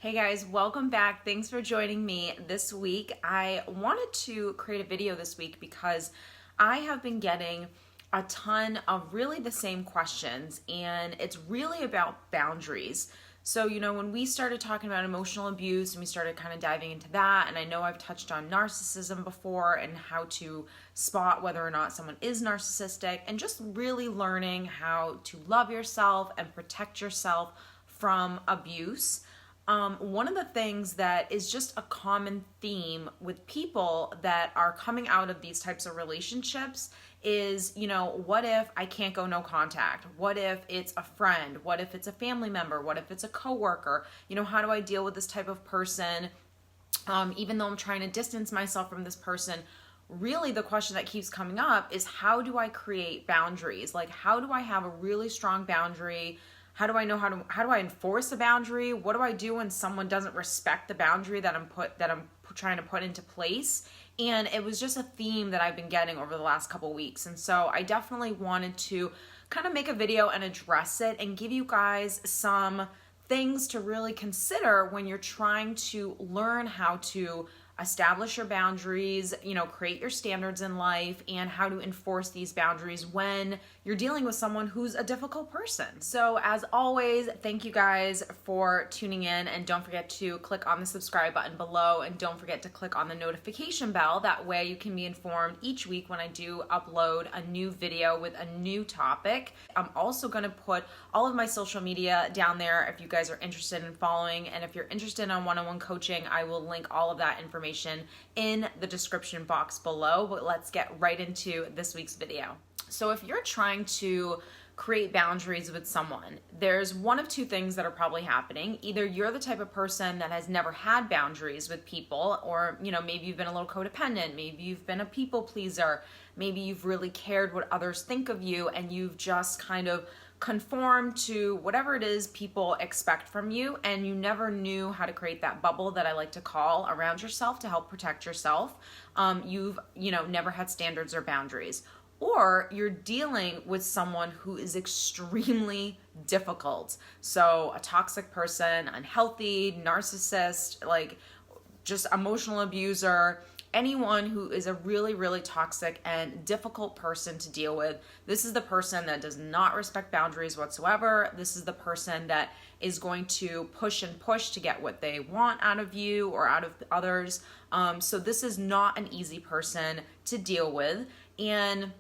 Hey guys, welcome back. Thanks for joining me this week. I wanted to create a video this week because I have been getting a ton of really the same questions, and it's really about boundaries. So, when we started talking about emotional abuse and we started kind of diving into that, and I know I've touched on narcissism before and how to spot whether or not someone is narcissistic, and just really learning how to love yourself and protect yourself from abuse. One of the things that is just a common theme with people that are coming out of these types of relationships is, what if I can't go no contact? What if it's a friend? What if it's a family member? What if it's a coworker? How do I deal with this type of person? Even though I'm trying to distance myself from this person, really the question that keeps coming up is, how do I create boundaries? Like, how do I have a really strong boundary? How do I know how do I enforce a boundary? What do I do when someone doesn't respect the boundary that I'm trying to put into place? And it was just a theme that I've been getting over the last couple weeks. And so I definitely wanted to kind of make a video and address it and give you guys some things to really consider when you're trying to learn how to establish your boundaries, create your standards in life, and how to enforce these boundaries when you're dealing with someone who's a difficult person. So as always, thank you guys for tuning in, and don't forget to click on the subscribe button below, and don't forget to click on the notification bell. That way you can be informed each week when I do upload a new video with a new topic. I'm also going to put all of my social media down there if you guys are interested in following, and if you're interested in one-on-one coaching, I will link all of that information in the description box below. But let's get right into this week's video. So if you're trying to create boundaries with someone, there's one of two things that are probably happening. Either you're the type of person that has never had boundaries with people, or maybe you've been a little codependent, maybe you've been a people pleaser, maybe you've really cared what others think of you, and you've just kind of conform to whatever it is people expect from you, and you never knew how to create that bubble that I like to call around yourself to help protect yourself. You've never had standards or boundaries. Or you're dealing with someone who is extremely difficult. So a toxic person, unhealthy, narcissist, like just emotional abuser, anyone who is a really, really toxic and difficult person to deal with. This is the person that does not respect boundaries whatsoever. This is the person that is going to push and push to get what they want out of you or out of others. So this is not an easy person to deal with. And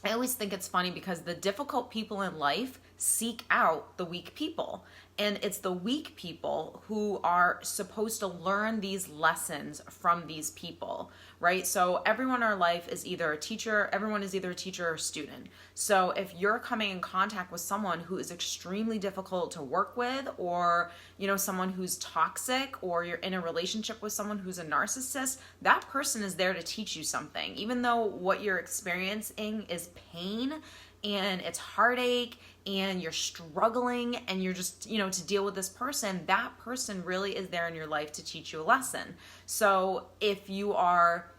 I always think it's funny because the difficult people in life seek out the weak people. And it's the weak people who are supposed to learn these lessons from these people, right? So everyone in our life is either a teacher, everyone is either a teacher or a student. So if you're coming in contact with someone who is extremely difficult to work with, or, someone who's toxic, or you're in a relationship with someone who's a narcissist, that person is there to teach you something. Even though what you're experiencing is pain, and it's heartache, and you're struggling, and you're just, to deal with this person, that person really is there in your life to teach you a lesson. So if you are,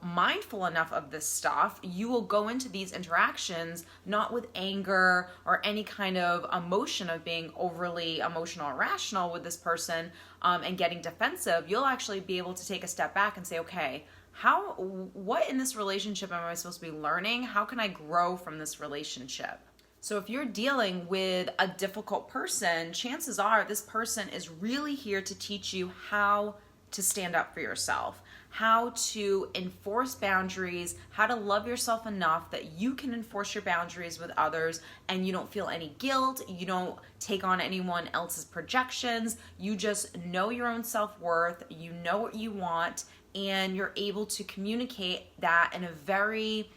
mindful enough of this stuff, you will go into these interactions not with anger or any kind of emotion of being overly emotional or rational with this person and getting defensive. You'll actually be able to take a step back and say, okay, what in this relationship am I supposed to be learning? How can I grow from this relationship? So if you're dealing with a difficult person, chances are this person is really here to teach you how to stand up for yourself, how to enforce boundaries, how to love yourself enough that you can enforce your boundaries with others and you don't feel any guilt, you don't take on anyone else's projections, you just know your own self-worth, you know what you want, and you're able to communicate that in a very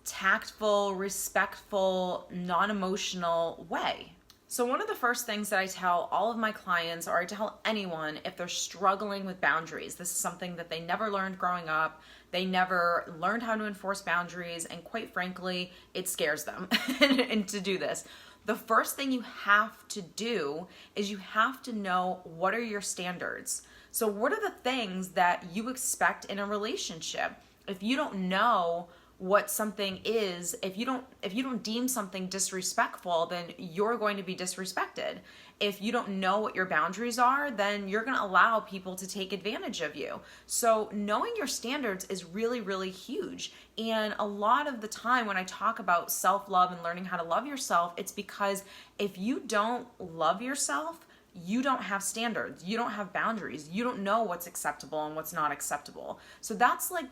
tactful, respectful, non-emotional way. So one of the first things that I tell all of my clients, or I tell anyone if they're struggling with boundaries, this is something that they never learned growing up, they never learned how to enforce boundaries, and quite frankly, it scares them and to do this. The first thing you have to do is you have to know, what are your standards? So what are the things that you expect in a relationship? If you don't know what something is. If you don't deem something disrespectful, then you're going to be disrespected. If you don't know what your boundaries are, then you're going to allow people to take advantage of you. So knowing your standards is really, really huge. And a lot of the time when I talk about self-love and learning how to love yourself, it's because if you don't love yourself, you don't have standards, you don't have boundaries, you don't know what's acceptable and what's not acceptable. So that's like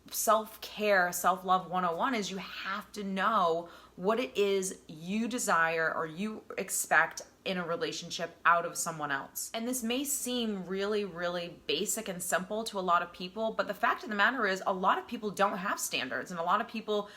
self-care, self-love 101 is you have to know what it is you desire or you expect in a relationship out of someone else. And this may seem really, really basic and simple to a lot of people, but the fact of the matter is a lot of people don't have standards, and a lot of people,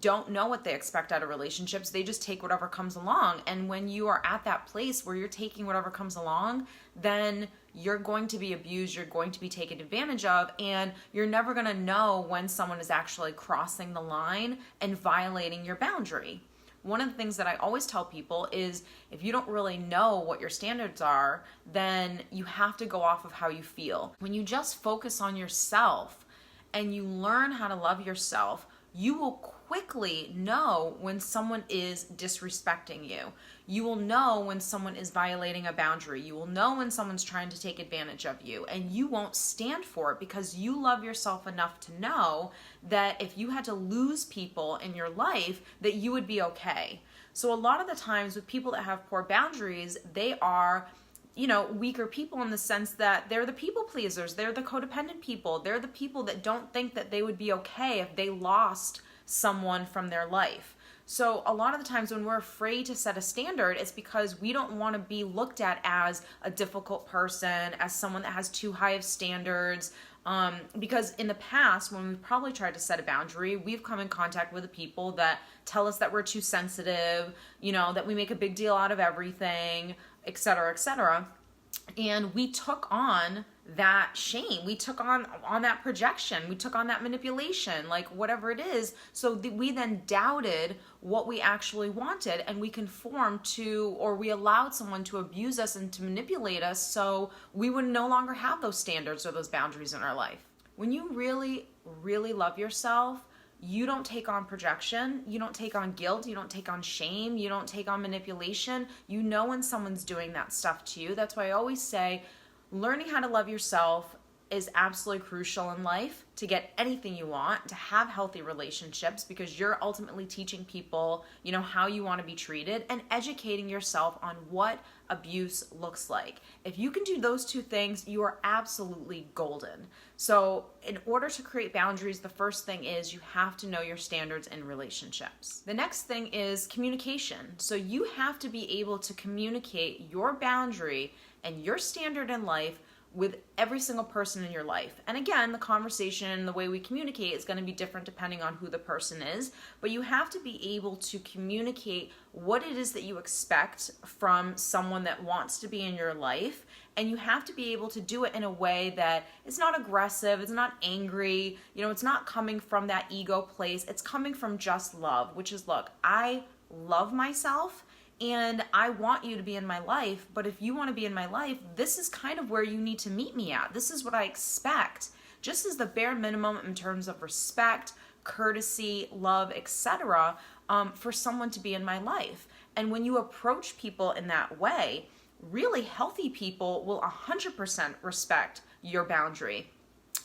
don't know what they expect out of relationships. They just take whatever comes along. And when you are at that place where you're taking whatever comes along, then you're going to be abused, you're going to be taken advantage of, and you're never going to know when someone is actually crossing the line and violating your boundary. One of the things that I always tell people is if you don't really know what your standards are, then you have to go off of how you feel. When you just focus on yourself and you learn how to love yourself, you will quickly know when someone is disrespecting you. You will know when someone is violating a boundary. You will know when someone's trying to take advantage of you, and you won't stand for it because you love yourself enough to know that if you had to lose people in your life, that you would be okay. So a lot of the times with people that have poor boundaries, they are weaker people in the sense that they're the people pleasers, they're the codependent people, they're the people that don't think that they would be okay if they lost someone from their life. So a lot of the times when we're afraid to set a standard, it's because we don't want to be looked at as a difficult person, as someone that has too high of standards. Because in the past, when we've probably tried to set a boundary, we've come in contact with the people that tell us that we're too sensitive, that we make a big deal out of everything, et cetera, et cetera. And we took on that shame. We took on that projection. We took on that manipulation, like whatever it is. So we then doubted what we actually wanted, and we conformed to, or we allowed someone to abuse us and to manipulate us so we would no longer have those standards or those boundaries in our life. When you really, really love yourself, you don't take on projection, you don't take on guilt, you don't take on shame, you don't take on manipulation. You know when someone's doing that stuff to you. That's why I always say learning how to love yourself is absolutely crucial in life to get anything you want, to have healthy relationships, because you're ultimately teaching people, how you want to be treated, and educating yourself on what abuse looks like. If you can do those two things, you are absolutely golden. So in order to create boundaries, the first thing is you have to know your standards in relationships. The next thing is communication. So you have to be able to communicate your boundary and your standard in life with every single person in your life. And again, the conversation and the way we communicate is going to be different depending on who the person is, but you have to be able to communicate what it is that you expect from someone that wants to be in your life, and you have to be able to do it in a way that it's not aggressive, it's not angry, it's not coming from that ego place, it's coming from just love, which is, look, I love myself, and I want you to be in my life, but if you want to be in my life, this is kind of where you need to meet me at. This is what I expect, just as the bare minimum in terms of respect, courtesy, love, etc., for someone to be in my life. And when you approach people in that way, really healthy people will 100% respect your boundary.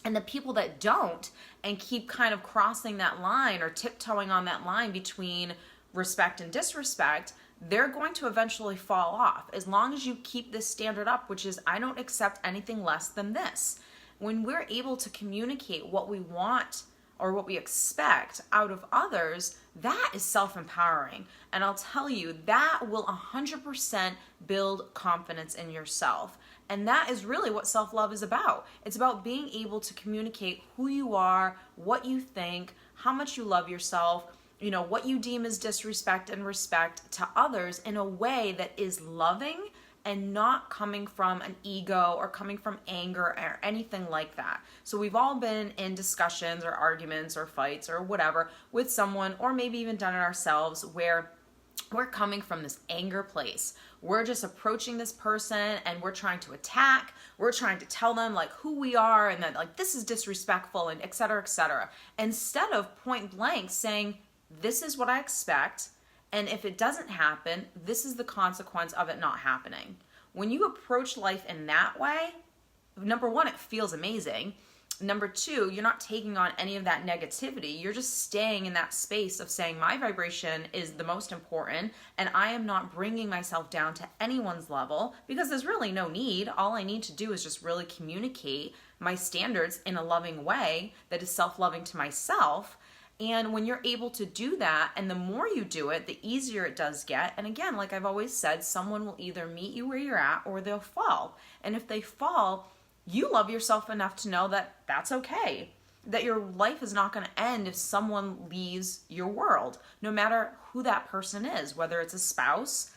And the people that don't and keep kind of crossing that line or tiptoeing on that line between respect and disrespect, they're going to eventually fall off as long as you keep this standard up, which is I don't accept anything less than this. When we're able to communicate what we want or what we expect out of others, that is self-empowering. And I'll tell you, that will 100% build confidence in yourself. And that is really what self-love is about. It's about being able to communicate who you are, what you think, how much you love yourself, what you deem as disrespect and respect to others in a way that is loving and not coming from an ego or coming from anger or anything like that. So we've all been in discussions or arguments or fights or whatever with someone, or maybe even done it ourselves, where we're coming from this anger place. We're just approaching this person and we're trying to attack. We're trying to tell them like who we are and that like this is disrespectful and et cetera, instead of point blank saying, this is what I expect. And if it doesn't happen, this is the consequence of it not happening. When you approach life in that way, number one, it feels amazing. Number two, you're not taking on any of that negativity. You're just staying in that space of saying my vibration is the most important and I am not bringing myself down to anyone's level because there's really no need. All I need to do is just really communicate my standards in a loving way that is self-loving to myself. And when you're able to do that, and the more you do it, the easier it does get. And again, like I've always said, someone will either meet you where you're at or they'll fall. And if they fall, you love yourself enough to know that that's okay, that your life is not going to end if someone leaves your world, no matter who that person is, whether it's a spouse,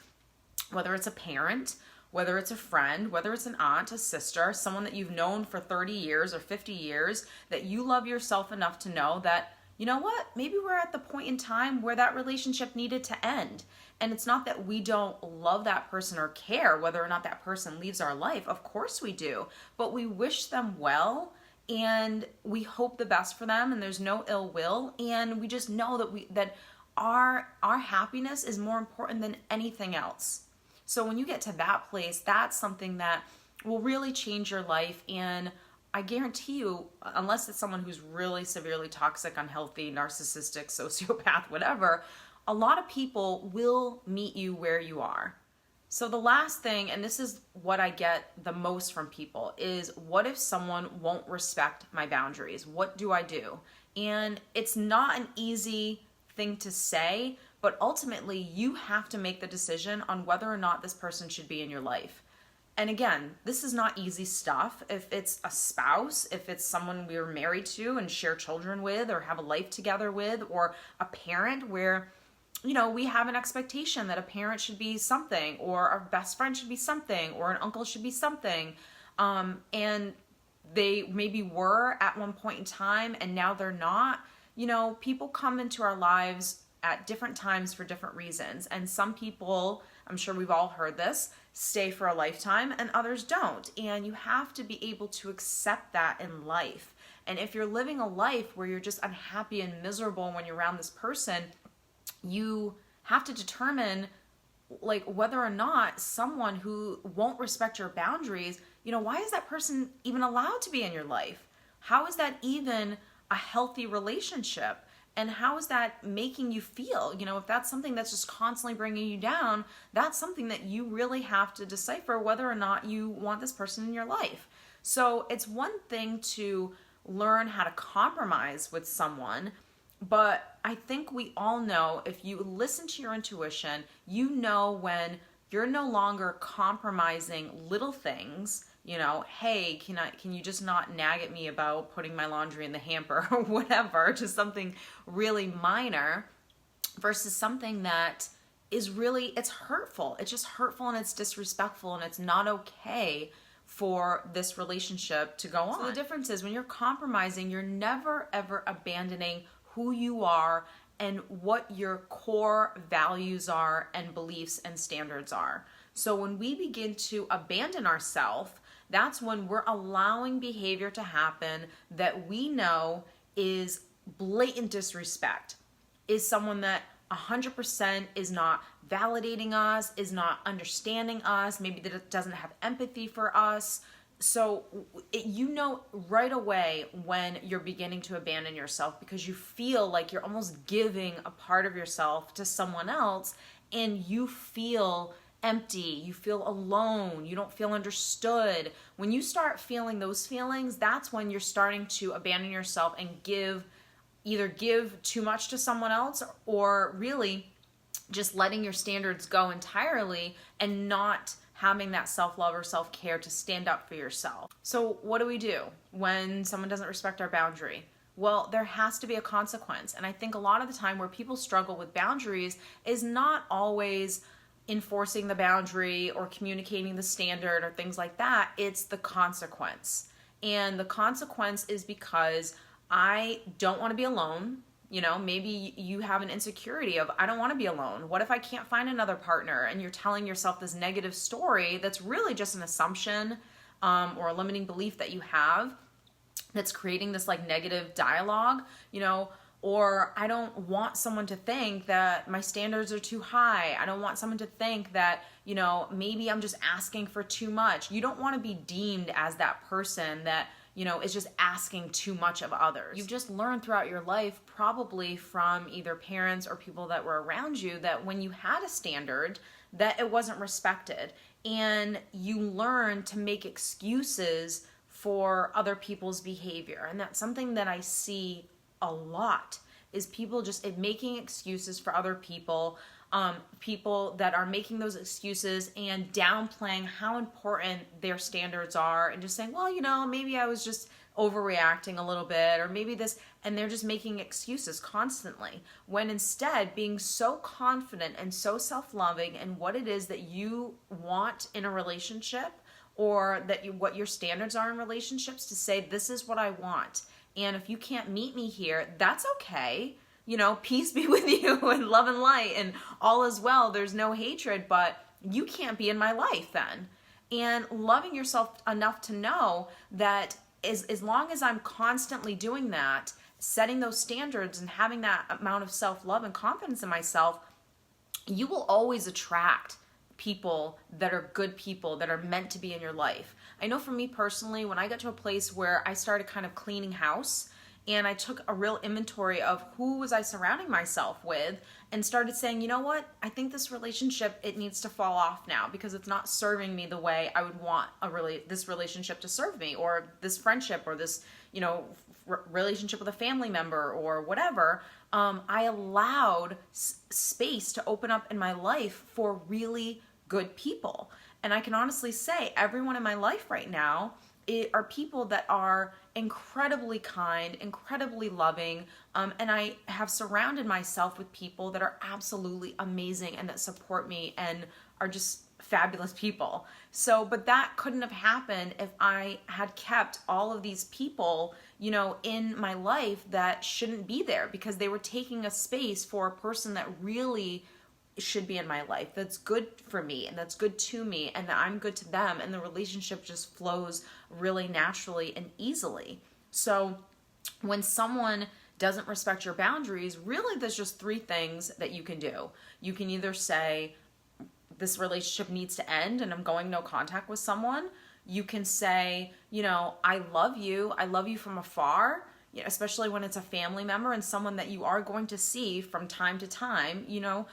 whether it's a parent, whether it's a friend, whether it's an aunt, a sister, someone that you've known for 30 years or 50 years, that you love yourself enough to know that, you know what, maybe we're at the point in time where that relationship needed to end. And it's not that we don't love that person or care whether or not that person leaves our life. Of course we do. But we wish them well and we hope the best for them and there's no ill will. And we just know that our happiness is more important than anything else. So when you get to that place, that's something that will really change your life. And I guarantee you, unless it's someone who's really severely toxic, unhealthy, narcissistic, sociopath, whatever, a lot of people will meet you where you are. So the last thing, and this is what I get the most from people, is what if someone won't respect my boundaries? What do I do? And it's not an easy thing to say, but ultimately you have to make the decision on whether or not this person should be in your life. And again, this is not easy stuff. If it's a spouse, if it's someone we are married to and share children with or have a life together with, or a parent where, you know, we have an expectation that a parent should be something, or our best friend should be something, or an uncle should be something. And they maybe were at one point in time and now they're not. You know, people come into our lives at different times for different reasons. And some people, I'm sure we've all heard this, stay for a lifetime and others don't. And you have to be able to accept that in life. And if you're living a life where you're just unhappy and miserable when you're around this person, you have to determine like whether or not someone who won't respect your boundaries, you know, why is that person even allowed to be in your life? How is that even a healthy relationship? And how is that making you feel? You know, if that's something that's just constantly bringing you down, that's something that you really have to decipher whether or not you want this person in your life. So it's one thing to learn how to compromise with someone, but I think we all know, if you listen to your intuition, you know when you're no longer compromising little things. You know, hey, can you just not nag at me about putting my laundry in the hamper or whatever, just something really minor, versus something that is really, it's hurtful. It's just hurtful and it's disrespectful and it's not okay for this relationship to go on. So the difference is when you're compromising, you're never ever abandoning who you are and what your core values are and beliefs and standards are. So when we begin to abandon ourselves, that's when we're allowing behavior to happen that we know is blatant disrespect, is someone that 100% is not validating us, is not understanding us, maybe that it doesn't have empathy for us. So you know right away when you're beginning to abandon yourself because you feel like you're almost giving a part of yourself to someone else and you feel empty, you feel alone, you don't feel understood. When you start feeling those feelings, that's when you're starting to abandon yourself and either give too much to someone else or really just letting your standards go entirely and not having that self-love or self-care to stand up for yourself. So what do we do when someone doesn't respect our boundary? Well, there has to be a consequence. And I think a lot of the time where people struggle with boundaries is not always enforcing the boundary or communicating the standard or things like that. It's the consequence. And the consequence is because I don't want to be alone. You know, maybe you have an insecurity of, I don't want to be alone. What if I can't find another partner? And you're telling yourself this negative story that's really just an assumption or a limiting belief that you have that's creating this like negative dialogue, you know. Or I don't want someone to think that my standards are too high. I don't want someone to think that, you know, maybe I'm just asking for too much. You don't want to be deemed as that person that, you know, is just asking too much of others. You've just learned throughout your life, probably from either parents or people that were around you, that when you had a standard, that it wasn't respected. And you learn to make excuses for other people's behavior. And that's something that I see a lot, is people just making excuses for other people, people that are making those excuses and downplaying how important their standards are and just saying, well, you know, maybe I was just overreacting a little bit, or maybe this, and they're just making excuses constantly, when instead being so confident and so self-loving in what it is that you want in a relationship, or that what your standards are in relationships, to say, this is what I want. And if you can't meet me here, that's okay. You know, peace be with you and love and light and all is well. There's no hatred, but you can't be in my life then. And loving yourself enough to know that as long as I'm constantly doing that, setting those standards and having that amount of self-love and confidence in myself, you will always attract people that are good people, that are meant to be in your life. I know for me personally, when I got to a place where I started kind of cleaning house, and I took a real inventory of who was I surrounding myself with, and started saying, you know what, I think this relationship, it needs to fall off now, because it's not serving me the way I would want this relationship to serve me, or this friendship, or this, you know, relationship with a family member, or whatever. I allowed space to open up in my life for really good people. And I can honestly say everyone in my life right now are people that are incredibly kind, incredibly loving, and I have surrounded myself with people that are absolutely amazing and that support me and are just fabulous people. So, but that couldn't have happened if I had kept all of these people, you know, in my life that shouldn't be there, because they were taking a space for a person that really should be in my life, that's good for me and that's good to me, and that I'm good to them, and the relationship just flows really naturally and easily. So when someone doesn't respect your boundaries, really there's just three things that you can do. You can either say, this relationship needs to end and I'm going no contact with someone. You can say, you know, I love you from afar, you know, especially when it's a family member and someone that you are going to see from time to time, you know,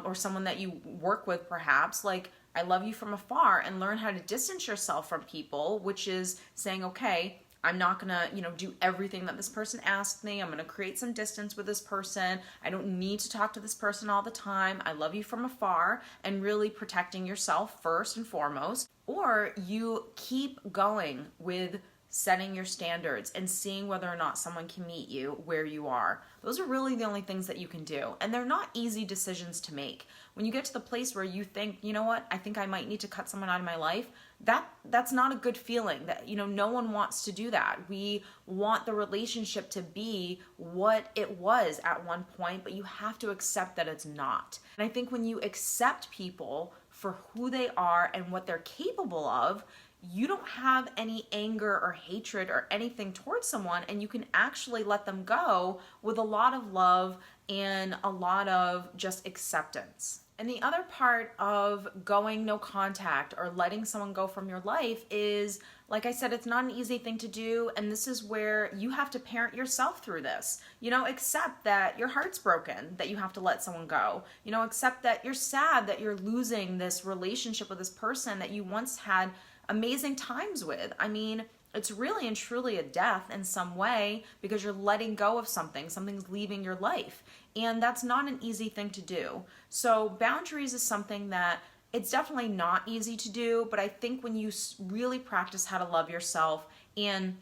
or someone that you work with perhaps, like, I love you from afar, and learn how to distance yourself from people, which is saying, okay, I'm not gonna, you know, do everything that this person asked me. I'm gonna create some distance with this person. I don't need to talk to this person all the time. I love you from afar, and really protecting yourself first and foremost. Or you keep going with setting your standards and seeing whether or not someone can meet you where you are. Those are really the only things that you can do. And they're not easy decisions to make. When you get to the place where you think, you know what, I think I might need to cut someone out of my life, that's not a good feeling. That, you know, no one wants to do that. We want the relationship to be what it was at one point, but you have to accept that it's not. And I think when you accept people for who they are and what they're capable of, you don't have any anger or hatred or anything towards someone, and you can actually let them go with a lot of love and a lot of just acceptance. And the other part of going no contact or letting someone go from your life is, like I said, it's not an easy thing to do, and this is where you have to parent yourself through this. You know, accept that your heart's broken, that you have to let someone go. You know, accept that you're sad that you're losing this relationship with this person that you once had amazing times with. I mean, it's really and truly a death in some way, because you're letting go of something. Something's leaving your life. And that's not an easy thing to do. So boundaries is something that it's definitely not easy to do, but I think when you really practice how to love yourself, and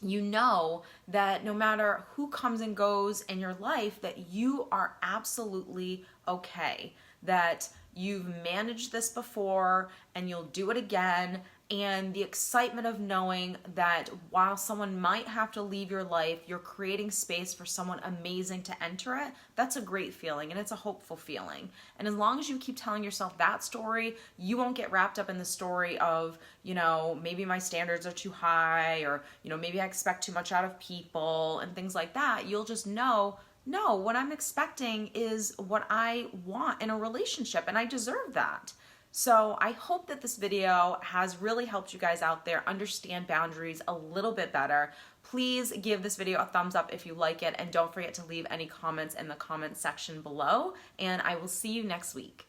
you know that no matter who comes and goes in your life, that you are absolutely okay, that you've managed this before and you'll do it again, and the excitement of knowing that while someone might have to leave your life, you're creating space for someone amazing to enter it. That's a great feeling, and it's a hopeful feeling. And as long as you keep telling yourself that story, you won't get wrapped up in the story of, maybe my standards are too high, or, maybe I expect too much out of people and things like that. You'll just know, no, what I'm expecting is what I want in a relationship, and I deserve that. So I hope that this video has really helped you guys out there understand boundaries a little bit better. Please give this video a thumbs up if you like it, and don't forget to leave any comments in the comments section below, and I will see you next week.